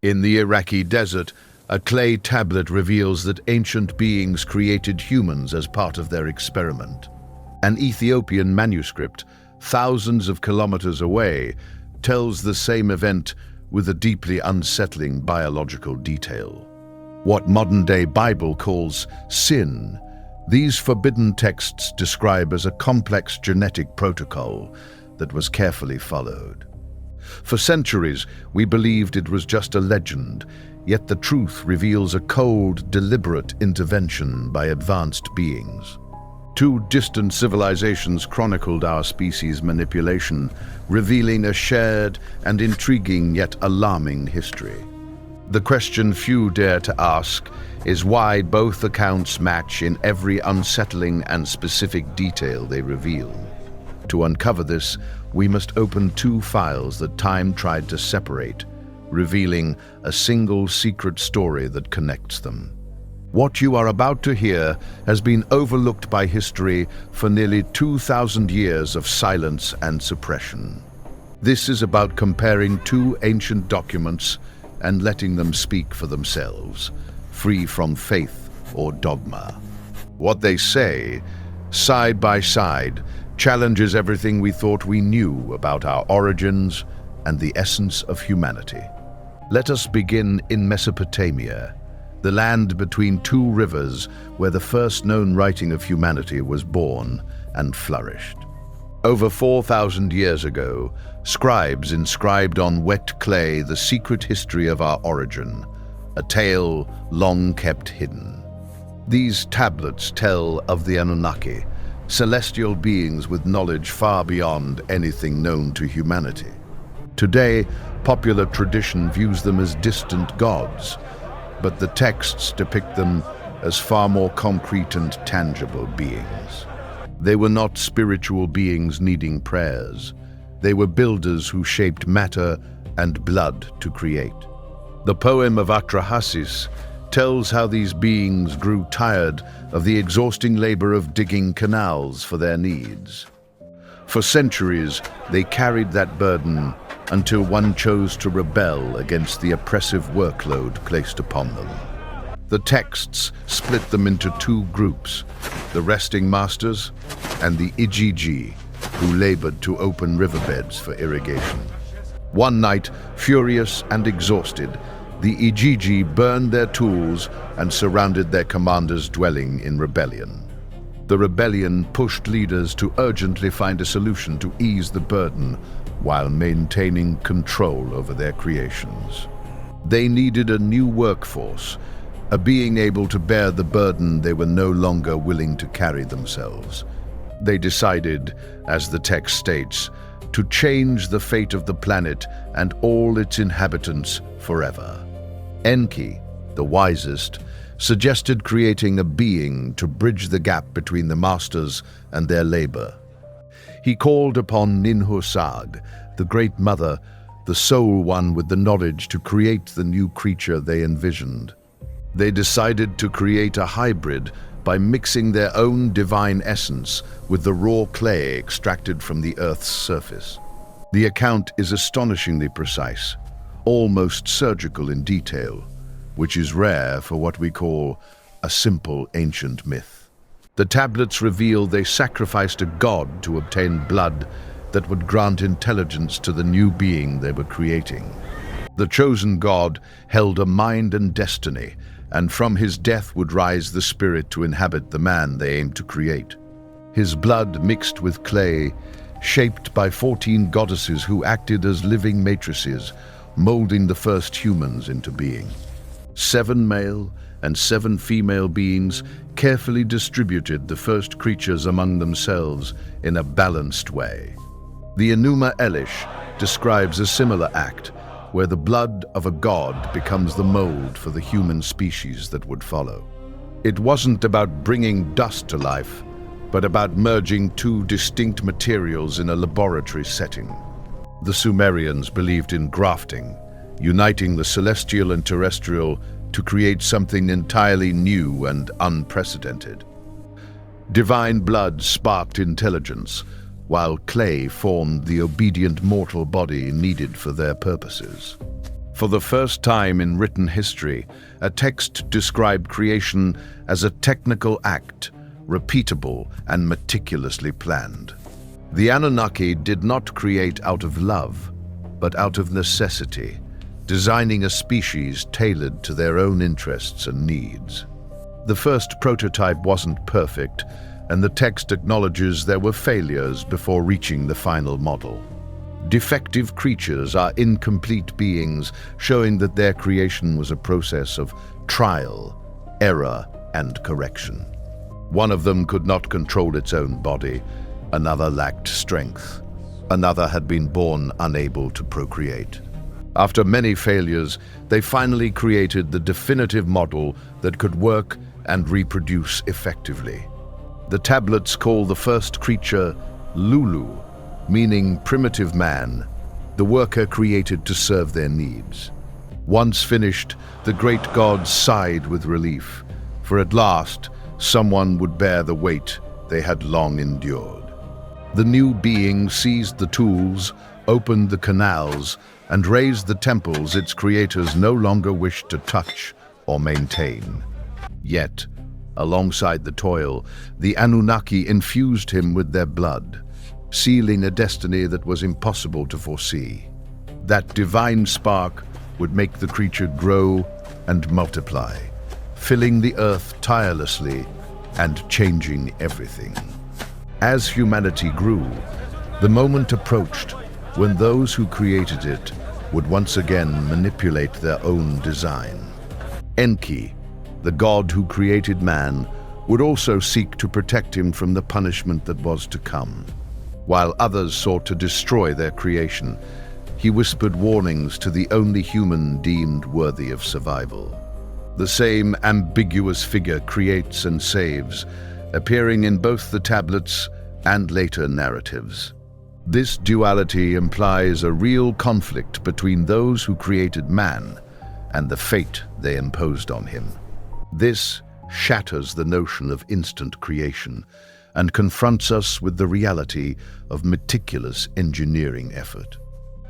In the Iraqi desert, a clay tablet reveals that ancient beings created humans as part of their experiment. An Ethiopian manuscript, thousands of kilometers away, tells the same event with a deeply unsettling biological detail. What modern-day Bible calls sin, these forbidden texts describe as a complex genetic protocol that was carefully followed. For centuries, we believed it was just a legend, yet the truth reveals a cold, deliberate intervention by advanced beings. Two distant civilizations chronicled our species' manipulation, revealing a shared and intriguing yet alarming history. The question few dare to ask is why both accounts match in every unsettling and specific detail they reveal. To uncover this, we must open two files that time tried to separate, revealing a single secret story that connects them. What you are about to hear has been overlooked by history for nearly 2,000 years of silence and suppression. This is about comparing two ancient documents and letting them speak for themselves, free from faith or dogma. What they say, side by side, challenges everything we thought we knew about our origins and the essence of humanity. Let us begin in Mesopotamia, the land between two rivers where the first known writing of humanity was born and flourished. Over 4,000 years ago, scribes inscribed on wet clay the secret history of our origin, a tale long kept hidden. These tablets tell of the Anunnaki, celestial beings with knowledge far beyond anything known to humanity. Today, popular tradition views them as distant gods, but the texts depict them as far more concrete and tangible beings. They were not spiritual beings needing prayers. They were builders who shaped matter and blood to create. The poem of Atrahasis tells how these beings grew tired of the exhausting labor of digging canals for their needs. For centuries, they carried that burden until one chose to rebel against the oppressive workload placed upon them. The texts split them into two groups, the resting masters and the Ijiji, who labored to open riverbeds for irrigation. One night, furious and exhausted, the Ijiji burned their tools and surrounded their commander's dwelling in rebellion. The rebellion pushed leaders to urgently find a solution to ease the burden while maintaining control over their creations. They needed a new workforce, a being able to bear the burden they were no longer willing to carry themselves. They decided, as the text states, to change the fate of the planet and all its inhabitants forever. Enki, the wisest, suggested creating a being to bridge the gap between the masters and their labor. He called upon Ninhursag, the Great Mother, the sole one with the knowledge to create the new creature they envisioned. They decided to create a hybrid by mixing their own divine essence with the raw clay extracted from the Earth's surface. The account is astonishingly precise, almost surgical in detail, which is rare for what we call a simple ancient myth. The tablets reveal they sacrificed a god to obtain blood that would grant intelligence to the new being they were creating. The chosen god held a mind and destiny, and from his death would rise the spirit to inhabit the man they aimed to create. His blood mixed with clay, shaped by 14 goddesses who acted as living matrices, molding the first humans into being. 7 male and 7 female beings carefully distributed the first creatures among themselves in a balanced way. The Enuma Elish describes a similar act, where the blood of a god becomes the mold for the human species that would follow. It wasn't about bringing dust to life, but about merging two distinct materials in a laboratory setting. The Sumerians believed in grafting, uniting the celestial and terrestrial to create something entirely new and unprecedented. Divine blood sparked intelligence, while clay formed the obedient mortal body needed for their purposes. For the first time in written history, a text described creation as a technical act, repeatable and meticulously planned. The Anunnaki did not create out of love, but out of necessity, designing a species tailored to their own interests and needs. The first prototype wasn't perfect, and the text acknowledges there were failures before reaching the final model. Defective creatures are incomplete beings, showing that their creation was a process of trial, error, and correction. One of them could not control its own body, another lacked strength, another had been born unable to procreate. After many failures, they finally created the definitive model that could work and reproduce effectively. The tablets call the first creature Lulu, meaning primitive man, the worker created to serve their needs. Once finished, the great gods sighed with relief, for at last someone would bear the weight they had long endured. The new being seized the tools, opened the canals, and raised the temples its creators no longer wished to touch or maintain. Yet, alongside the toil, the Anunnaki infused him with their blood, sealing a destiny that was impossible to foresee. That divine spark would make the creature grow and multiply, filling the earth tirelessly and changing everything. As humanity grew, the moment approached when those who created it would once again manipulate their own design. Enki, the god who created man, would also seek to protect him from the punishment that was to come. While others sought to destroy their creation, he whispered warnings to the only human deemed worthy of survival. The same ambiguous figure creates and saves, appearing in both the tablets and later narratives. This duality implies a real conflict between those who created man and the fate they imposed on him. This shatters the notion of instant creation and confronts us with the reality of meticulous engineering effort.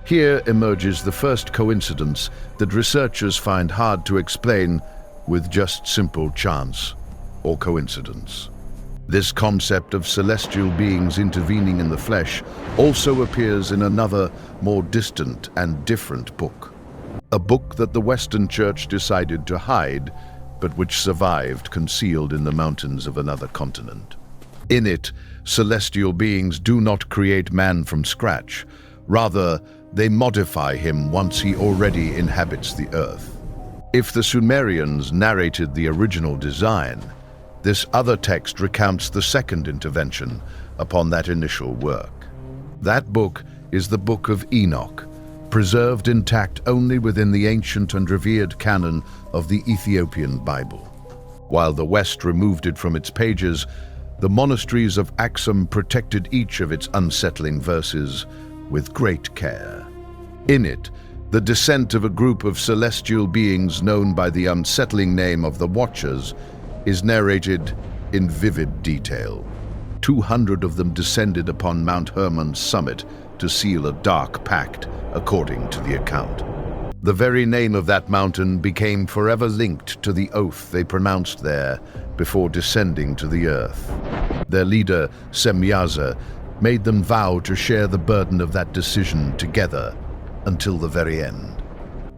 Here emerges the first coincidence that researchers find hard to explain with just simple chance or coincidence. This concept of celestial beings intervening in the flesh also appears in another, more distant and different book. A book that the Western Church decided to hide, but which survived concealed in the mountains of another continent. In it, celestial beings do not create man from scratch. Rather, they modify him once he already inhabits the earth. If the Sumerians narrated the original design, this other text recounts the second intervention upon that initial work. That book is the Book of Enoch, preserved intact only within the ancient and revered canon of the Ethiopian Bible. While the West removed it from its pages, the monasteries of Axum protected each of its unsettling verses with great care. In it, the descent of a group of celestial beings known by the unsettling name of the Watchers is narrated in vivid detail. 200 of them descended upon Mount Hermon's summit to seal a dark pact, according to the account. The very name of that mountain became forever linked to the oath they pronounced there before descending to the earth. Their leader, Semyaza, made them vow to share the burden of that decision together until the very end.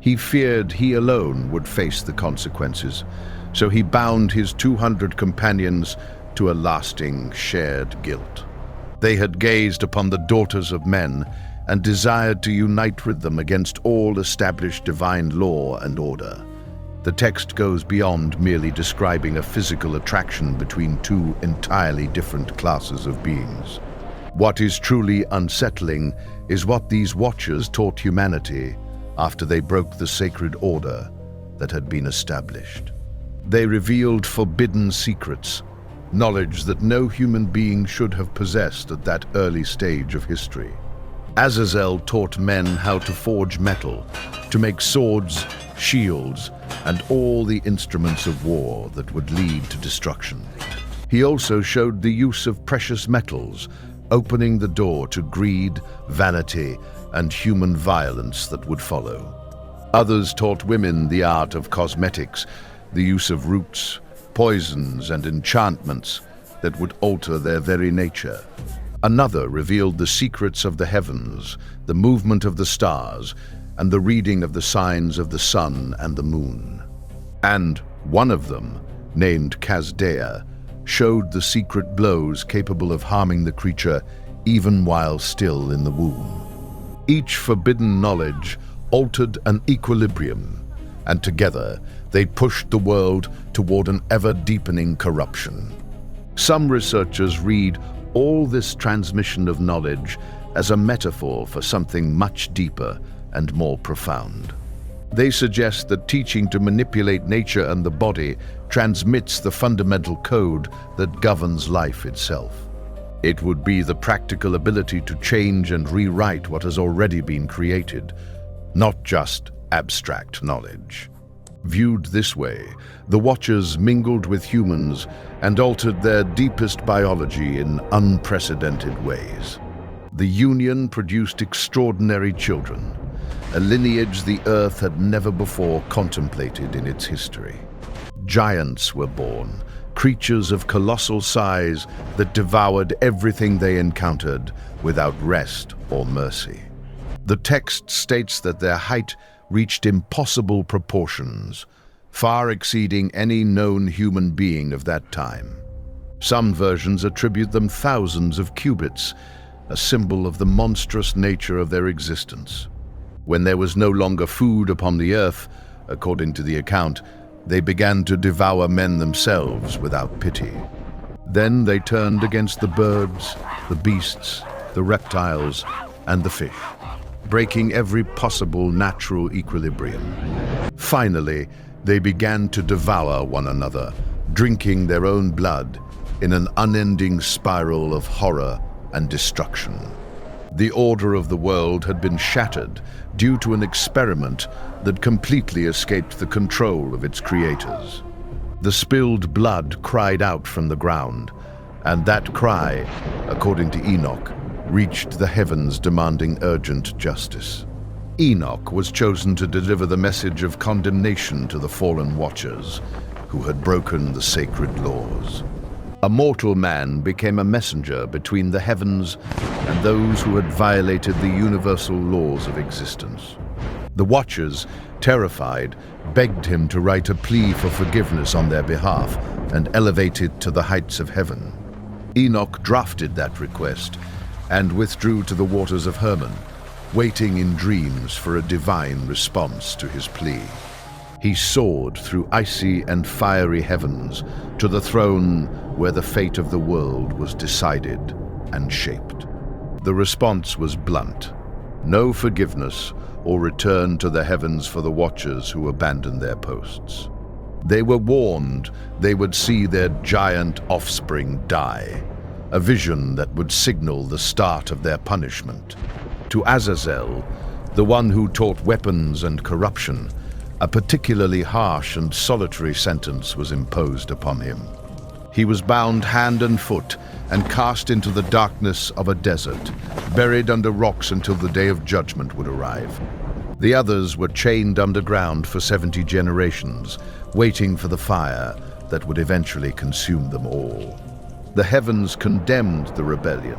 He feared he alone would face the consequences, so he bound his 200 companions to a lasting shared guilt. They had gazed upon the daughters of men and desired to unite with them against all established divine law and order. The text goes beyond merely describing a physical attraction between two entirely different classes of beings. What is truly unsettling is what these Watchers taught humanity after they broke the sacred order that had been established. They revealed forbidden secrets, knowledge that no human being should have possessed at that early stage of history. Azazel taught men how to forge metal, to make swords, shields, and all the instruments of war that would lead to destruction. He also showed the use of precious metals, opening the door to greed, vanity, and human violence that would follow. Others taught women the art of cosmetics, the use of roots, poisons, and enchantments that would alter their very nature. Another revealed the secrets of the heavens, the movement of the stars, and the reading of the signs of the sun and the moon. And one of them, named Kazdea, showed the secret blows capable of harming the creature even while still in the womb. Each forbidden knowledge altered an equilibrium, and together they pushed the world toward an ever-deepening corruption. Some researchers read all this transmission of knowledge as a metaphor for something much deeper and more profound. They suggest that teaching to manipulate nature and the body transmits the fundamental code that governs life itself. It would be the practical ability to change and rewrite what has already been created, not just abstract knowledge. Viewed this way, the Watchers mingled with humans and altered their deepest biology in unprecedented ways. The union produced extraordinary children, a lineage the Earth had never before contemplated in its history. Giants were born, creatures of colossal size that devoured everything they encountered without rest or mercy. The text states that their height reached impossible proportions, far exceeding any known human being of that time. Some versions attribute them thousands of cubits, a symbol of the monstrous nature of their existence. When there was no longer food upon the earth, according to the account, they began to devour men themselves without pity. Then they turned against the birds, the beasts, the reptiles, and the fish, breaking every possible natural equilibrium. Finally, they began to devour one another, drinking their own blood in an unending spiral of horror and destruction. The order of the world had been shattered due to an experiment that completely escaped the control of its creators. The spilled blood cried out from the ground, and that cry, according to Enoch, reached the heavens demanding urgent justice. Enoch was chosen to deliver the message of condemnation to the fallen Watchers, who had broken the sacred laws. A mortal man became a messenger between the heavens and those who had violated the universal laws of existence. The Watchers, terrified, begged him to write a plea for forgiveness on their behalf and elevate it to the heights of heaven. Enoch drafted that request and withdrew to the waters of Hermon, waiting in dreams for a divine response to his plea. He soared through icy and fiery heavens to the throne where the fate of the world was decided and shaped. The response was blunt: no forgiveness or return to the heavens for the Watchers who abandoned their posts. They were warned they would see their giant offspring die, a vision that would signal the start of their punishment. To Azazel, the one who taught weapons and corruption, a particularly harsh and solitary sentence was imposed upon him. He was bound hand and foot and cast into the darkness of a desert, buried under rocks until the day of judgment would arrive. The others were chained underground for 70 generations, waiting for the fire that would eventually consume them all. The heavens condemned the rebellion,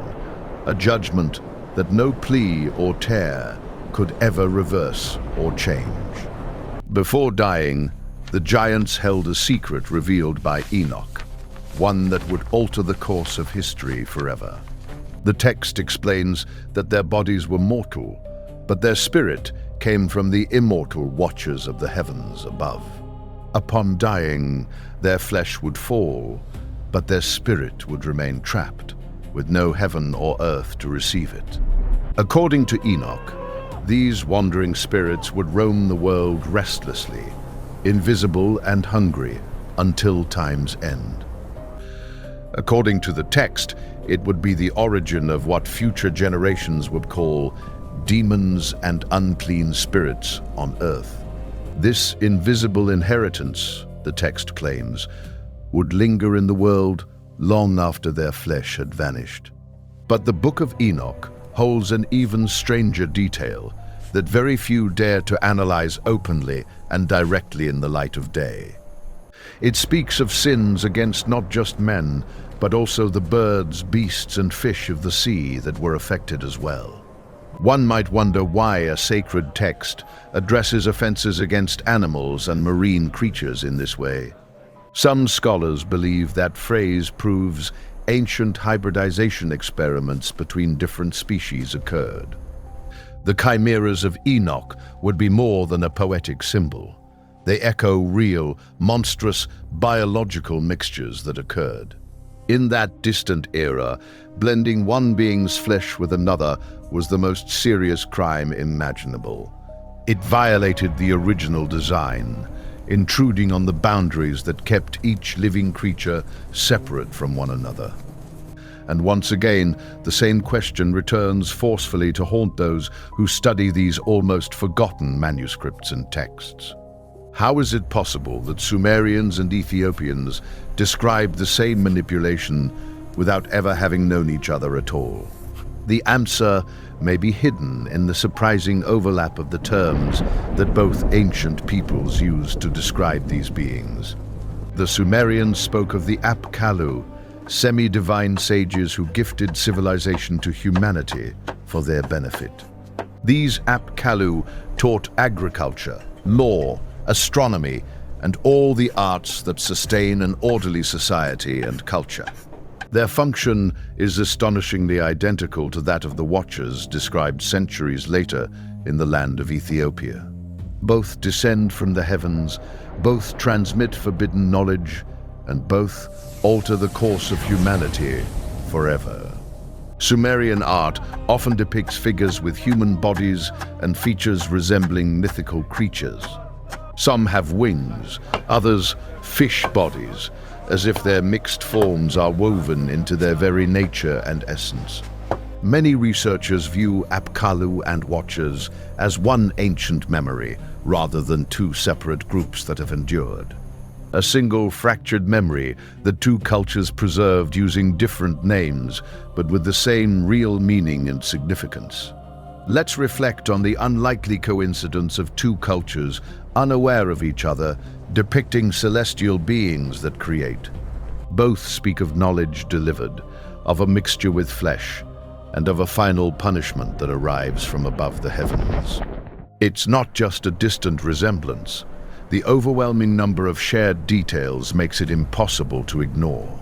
a judgment that no plea or tear could ever reverse or change. Before dying, the giants held a secret revealed by Enoch, one that would alter the course of history forever. The text explains that their bodies were mortal, but their spirit came from the immortal Watchers of the heavens above. Upon dying, their flesh would fall, but their spirit would remain trapped, with no heaven or earth to receive it. According to Enoch, these wandering spirits would roam the world restlessly, invisible and hungry, until time's end. According to the text, it would be the origin of what future generations would call demons and unclean spirits on earth. This invisible inheritance, the text claims, would linger in the world long after their flesh had vanished. But the Book of Enoch holds an even stranger detail, that very few dare to analyze openly and directly in the light of day. It speaks of sins against not just men, but also the birds, beasts, and fish of the sea that were affected as well. One might wonder why a sacred text addresses offenses against animals and marine creatures in this way. Some scholars believe that phrase proves ancient hybridization experiments between different species occurred. The chimeras of Enoch would be more than a poetic symbol. They echo real, monstrous, biological mixtures that occurred. In that distant era, blending one being's flesh with another was the most serious crime imaginable. It violated the original design, intruding on the boundaries that kept each living creature separate from one another. And once again, the same question returns forcefully to haunt those who study these almost forgotten manuscripts and texts. How is it possible that Sumerians and Ethiopians described the same manipulation without ever having known each other at all? The answer may be hidden in the surprising overlap of the terms that both ancient peoples used to describe these beings. The Sumerians spoke of the Apkallu, semi-divine sages who gifted civilization to humanity for their benefit. These Apkallu taught agriculture, law, astronomy, and all the arts that sustain an orderly society and culture. Their function is astonishingly identical to that of the Watchers described centuries later in the land of Ethiopia. Both descend from the heavens, both transmit forbidden knowledge, and both alter the course of humanity forever. Sumerian art often depicts figures with human bodies and features resembling mythical creatures. Some have wings, others fish bodies, as if their mixed forms are woven into their very nature and essence. Many researchers view Apkallu and Watchers as one ancient memory, rather than two separate groups that have endured. A single fractured memory that two cultures preserved using different names, but with the same real meaning and significance. Let's reflect on the unlikely coincidence of two cultures unaware of each other, depicting celestial beings that create. Both speak of knowledge delivered, of a mixture with flesh, and of a final punishment that arrives from above the heavens. It's not just a distant resemblance. The overwhelming number of shared details makes it impossible to ignore.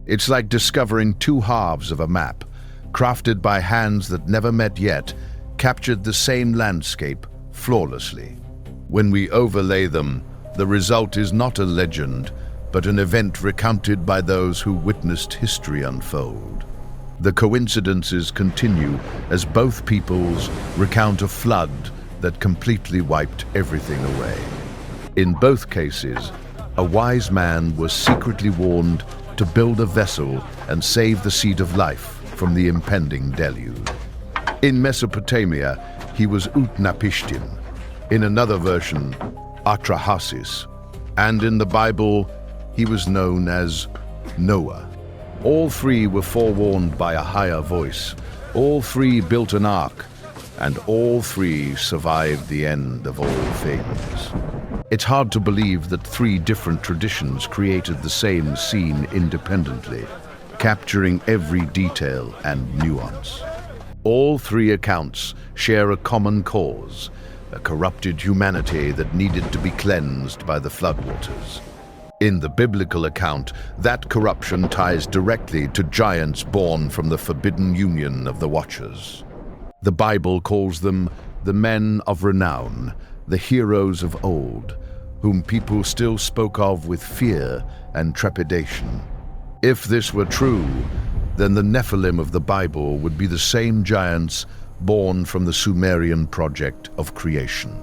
It's like discovering two halves of a map, crafted by hands that never met yet, captured the same landscape flawlessly. When we overlay them, the result is not a legend, but an event recounted by those who witnessed history unfold. The coincidences continue as both peoples recount a flood that completely wiped everything away. In both cases, a wise man was secretly warned to build a vessel and save the seed of life from the impending deluge. In Mesopotamia, he was Utnapishtim. In another version, Atrahasis, and in the Bible, he was known as Noah. All three were forewarned by a higher voice. All three built an ark, and all three survived the end of all things. It's hard to believe that three different traditions created the same scene independently, capturing every detail and nuance. All three accounts share a common cause, a corrupted humanity that needed to be cleansed by the floodwaters. In the biblical account, that corruption ties directly to giants born from the forbidden union of the Watchers. The Bible calls them the men of renown, the heroes of old, whom people still spoke of with fear and trepidation. If this were true, then the Nephilim of the Bible would be the same giants born from the Sumerian project of creation.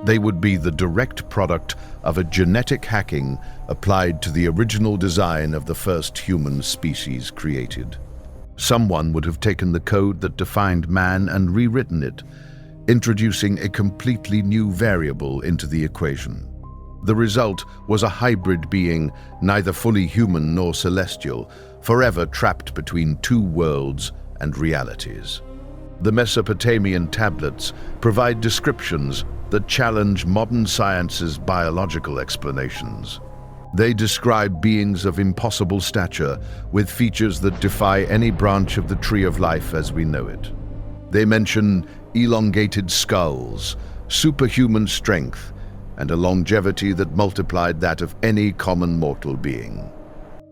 They would be the direct product of a genetic hacking applied to the original design of the first human species created. Someone would have taken the code that defined man and rewritten it, introducing a completely new variable into the equation. The result was a hybrid being, neither fully human nor celestial, forever trapped between two worlds and realities. The Mesopotamian tablets provide descriptions that challenge modern science's biological explanations. They describe beings of impossible stature with features that defy any branch of the tree of life as we know it. They mention elongated skulls, superhuman strength, and a longevity that multiplied that of any common mortal being.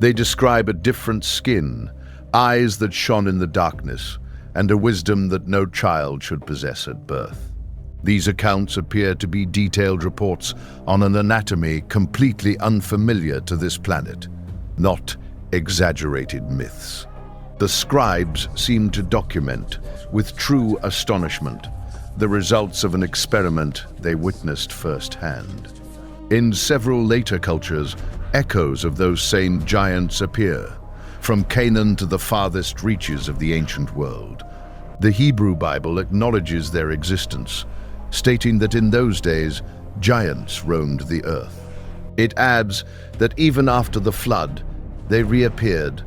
They describe a different skin, eyes that shone in the darkness, and a wisdom that no child should possess at birth. These accounts appear to be detailed reports on an anatomy completely unfamiliar to this planet, not exaggerated myths. The scribes seem to document, with true astonishment, the results of an experiment they witnessed firsthand. In several later cultures, echoes of those same giants appear, from Canaan to the farthest reaches of the ancient world. The Hebrew Bible acknowledges their existence, stating that in those days, giants roamed the earth. It adds that even after the flood, they reappeared,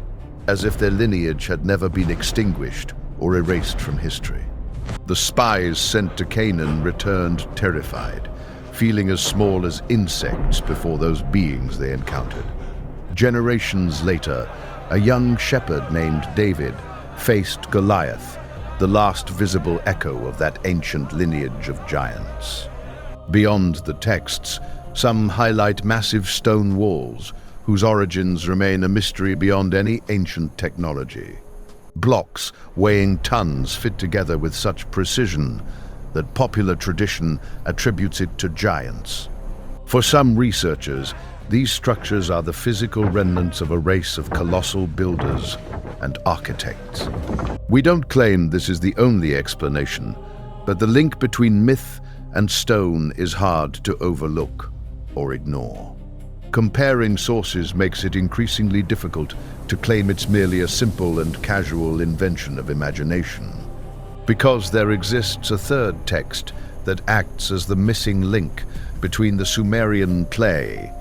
as if their lineage had never been extinguished or erased from history. The spies sent to Canaan returned terrified, feeling as small as insects before those beings they encountered. Generations later, a young shepherd named David faced Goliath, the last visible echo of that ancient lineage of giants. Beyond the texts, some highlight massive stone walls, whose origins remain a mystery beyond any ancient technology. Blocks weighing tons fit together with such precision that popular tradition attributes it to giants. For some researchers, these structures are the physical remnants of a race of colossal builders and architects. We don't claim this is the only explanation, but the link between myth and stone is hard to overlook or ignore. Comparing sources makes it increasingly difficult to claim it's merely a simple and casual invention of imagination, because there exists a third text that acts as the missing link between the Sumerian clay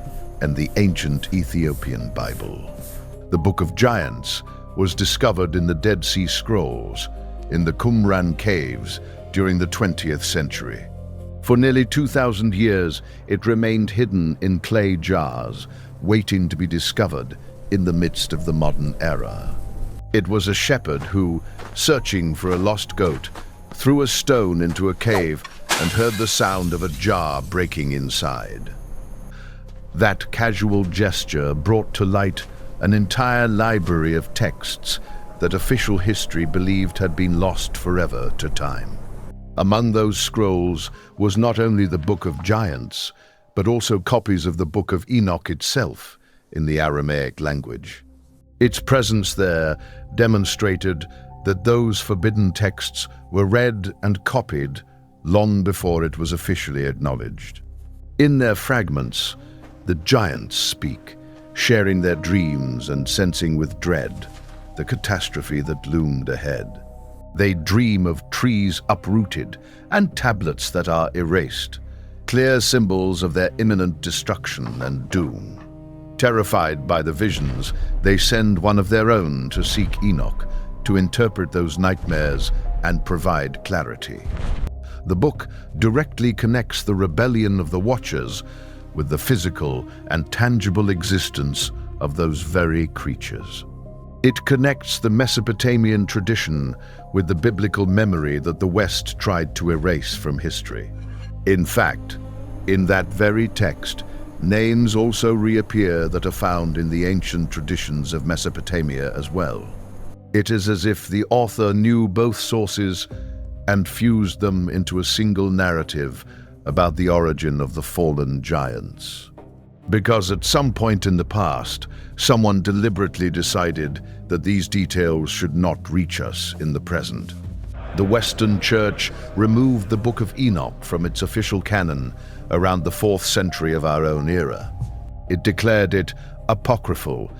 and the ancient Ethiopian Bible. The Book of Giants was discovered in the Dead Sea Scrolls in the Qumran caves during the 20th century. For nearly 2,000 years, it remained hidden in clay jars, waiting to be discovered in the midst of the modern era. It was a shepherd who, searching for a lost goat, threw a stone into a cave and heard the sound of a jar breaking inside. That casual gesture brought to light an entire library of texts that official history believed had been lost forever to time. Among those scrolls was not only the Book of Giants, but also copies of the Book of Enoch itself in the Aramaic language. Its presence there demonstrated that those forbidden texts were read and copied long before it was officially acknowledged. In their fragments, the giants speak, sharing their dreams and sensing with dread the catastrophe that loomed ahead. They dream of trees uprooted and tablets that are erased, clear symbols of their imminent destruction and doom. Terrified by the visions, they send one of their own to seek Enoch, to interpret those nightmares and provide clarity. The book directly connects the rebellion of the Watchers with the physical and tangible existence of those very creatures. It connects the Mesopotamian tradition with the biblical memory that the West tried to erase from history. In fact, in that very text, names also reappear that are found in the ancient traditions of Mesopotamia as well. It is as if the author knew both sources and fused them into a single narrative about the origin of the fallen giants. Because at some point in the past, someone deliberately decided that these details should not reach us in the present. The Western Church removed the Book of Enoch from its official canon around the 4th century of our own era. It declared it apocryphal,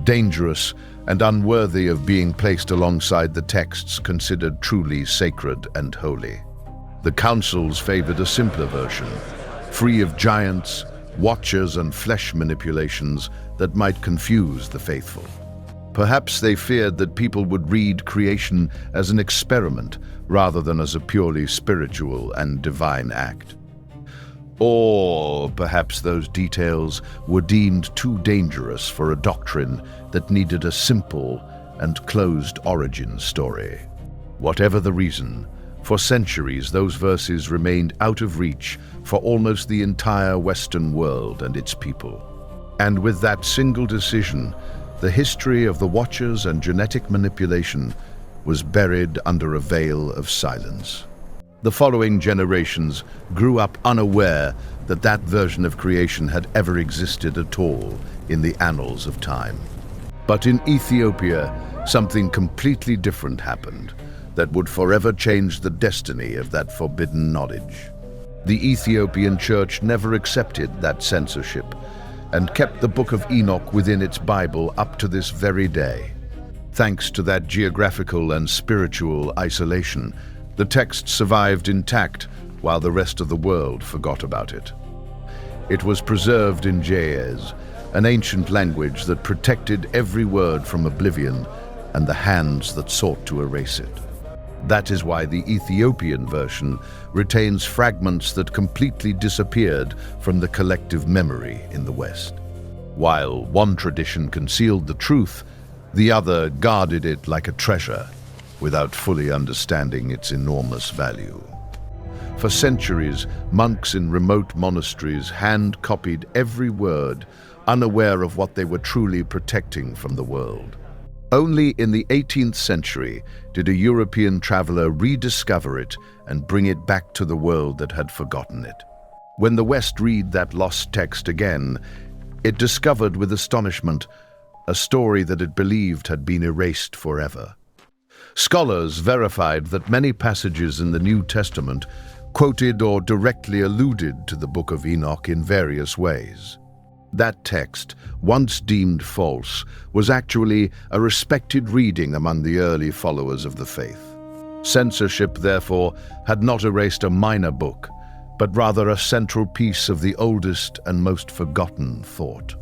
dangerous, and unworthy of being placed alongside the texts considered truly sacred and holy. The councils favored a simpler version, free of giants, watchers, and flesh manipulations that might confuse the faithful. Perhaps they feared that people would read creation as an experiment rather than as a purely spiritual and divine act. Or perhaps those details were deemed too dangerous for a doctrine that needed a simple and closed origin story. Whatever the reason, for centuries those verses remained out of reach for almost the entire Western world and its people. And with that single decision, the history of the Watchers and genetic manipulation was buried under a veil of silence. The following generations grew up unaware that that version of creation had ever existed at all in the annals of time. But in Ethiopia, something completely different happened that would forever change the destiny of that forbidden knowledge. The Ethiopian church never accepted that censorship and kept the Book of Enoch within its Bible up to this very day. Thanks to that geographical and spiritual isolation, the text survived intact while the rest of the world forgot about it. It was preserved in Ge'ez, an ancient language that protected every word from oblivion and the hands that sought to erase it. That is why the Ethiopian version retains fragments that completely disappeared from the collective memory in the West. While one tradition concealed the truth, the other guarded it like a treasure, without fully understanding its enormous value. For centuries, monks in remote monasteries hand-copied every word, unaware of what they were truly protecting from the world. Only in the 18th century did a European traveler rediscover it and bring it back to the world that had forgotten it. When the West read that lost text again, it discovered with astonishment a story that it believed had been erased forever. Scholars verified that many passages in the New Testament quoted or directly alluded to the Book of Enoch in various ways. That text, once deemed false, was actually a respected reading among the early followers of the faith. Censorship, therefore, had not erased a minor book, but rather a central piece of the oldest and most forgotten thought.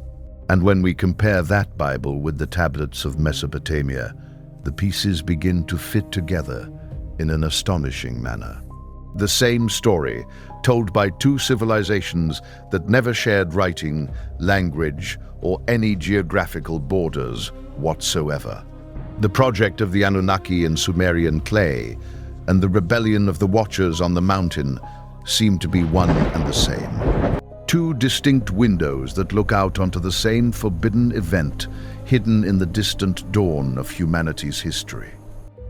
And when we compare that Bible with the tablets of Mesopotamia, the pieces begin to fit together in an astonishing manner. The same story, told by two civilizations that never shared writing, language, or any geographical borders whatsoever. The project of the Anunnaki in Sumerian clay and the rebellion of the Watchers on the mountain seem to be one and the same. Two distinct windows that look out onto the same forbidden event hidden in the distant dawn of humanity's history.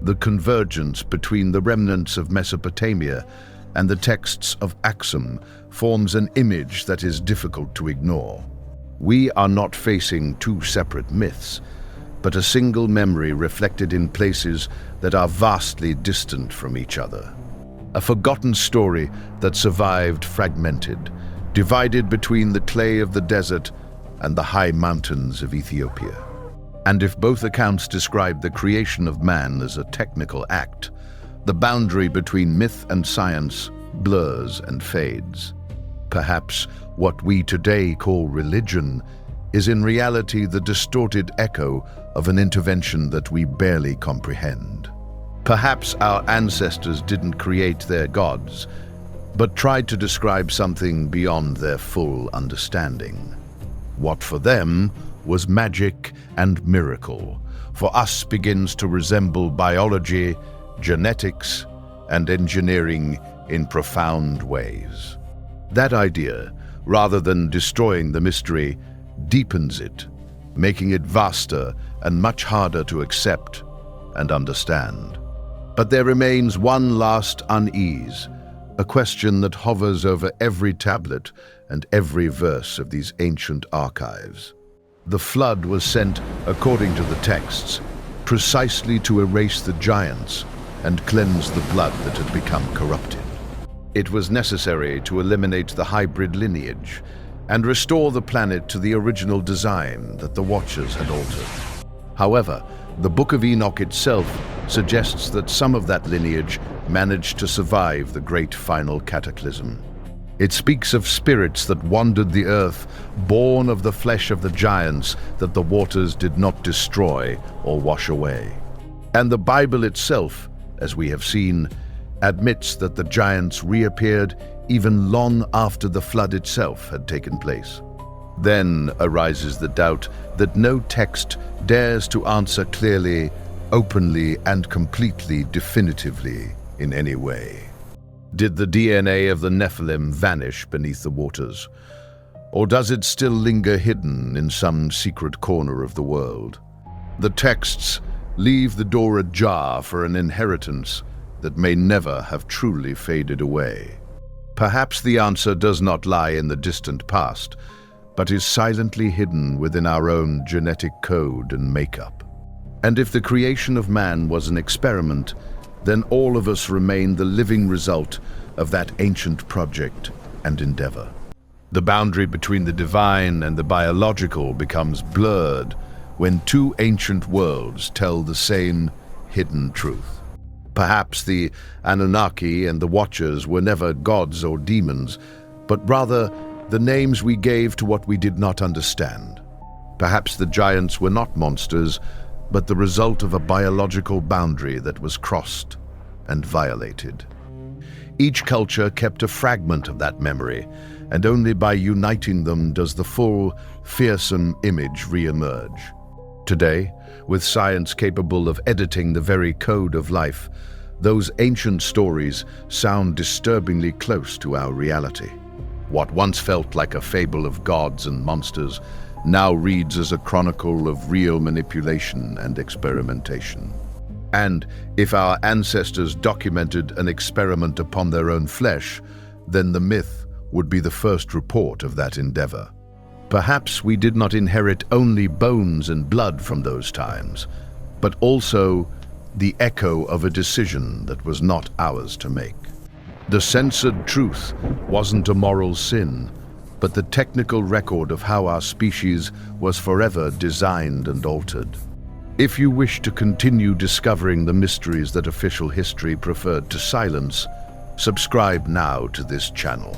The convergence between the remnants of Mesopotamia and the texts of Aksum forms an image that is difficult to ignore. We are not facing two separate myths, but a single memory reflected in places that are vastly distant from each other. A forgotten story that survived fragmented, divided between the clay of the desert and the high mountains of Ethiopia. And if both accounts describe the creation of man as a technical act, the boundary between myth and science blurs and fades. Perhaps what we today call religion is in reality the distorted echo of an intervention that we barely comprehend. Perhaps our ancestors didn't create their gods, but tried to describe something beyond their full understanding. What for them was magic and miracle, for us begins to resemble biology, genetics, and engineering in profound ways. That idea, rather than destroying the mystery, deepens it, making it vaster and much harder to accept and understand. But there remains one last unease, a question that hovers over every tablet and every verse of these ancient archives. The flood was sent, according to the texts, precisely to erase the giants and cleanse the blood that had become corrupted. It was necessary to eliminate the hybrid lineage and restore the planet to the original design that the Watchers had altered. However, the Book of Enoch itself suggests that some of that lineage managed to survive the great final cataclysm. It speaks of spirits that wandered the earth, born of the flesh of the giants that the waters did not destroy or wash away. And the Bible itself, as we have seen, admits that the giants reappeared even long after the flood itself had taken place. Then arises the doubt that no text dares to answer clearly, openly, and completely definitively in any way. Did the DNA of the Nephilim vanish beneath the waters? Or does it still linger hidden in some secret corner of the world? The texts leave the door ajar for an inheritance that may never have truly faded away. Perhaps the answer does not lie in the distant past, but is silently hidden within our own genetic code and makeup. And if the creation of man was an experiment, then all of us remain the living result of that ancient project and endeavor. The boundary between the divine and the biological becomes blurred when two ancient worlds tell the same hidden truth. Perhaps the Anunnaki and the Watchers were never gods or demons, but rather the names we gave to what we did not understand. Perhaps the giants were not monsters, but the result of a biological boundary that was crossed and violated. Each culture kept a fragment of that memory, and only by uniting them does the full, fearsome image re-emerge. Today, with science capable of editing the very code of life, those ancient stories sound disturbingly close to our reality. What once felt like a fable of gods and monsters now reads as a chronicle of real manipulation and experimentation. And if our ancestors documented an experiment upon their own flesh, then the myth would be the first report of that endeavor. Perhaps we did not inherit only bones and blood from those times, but also the echo of a decision that was not ours to make. The censored truth wasn't a moral sin, but the technical record of how our species was forever designed and altered. If you wish to continue discovering the mysteries that official history preferred to silence, subscribe now to this channel.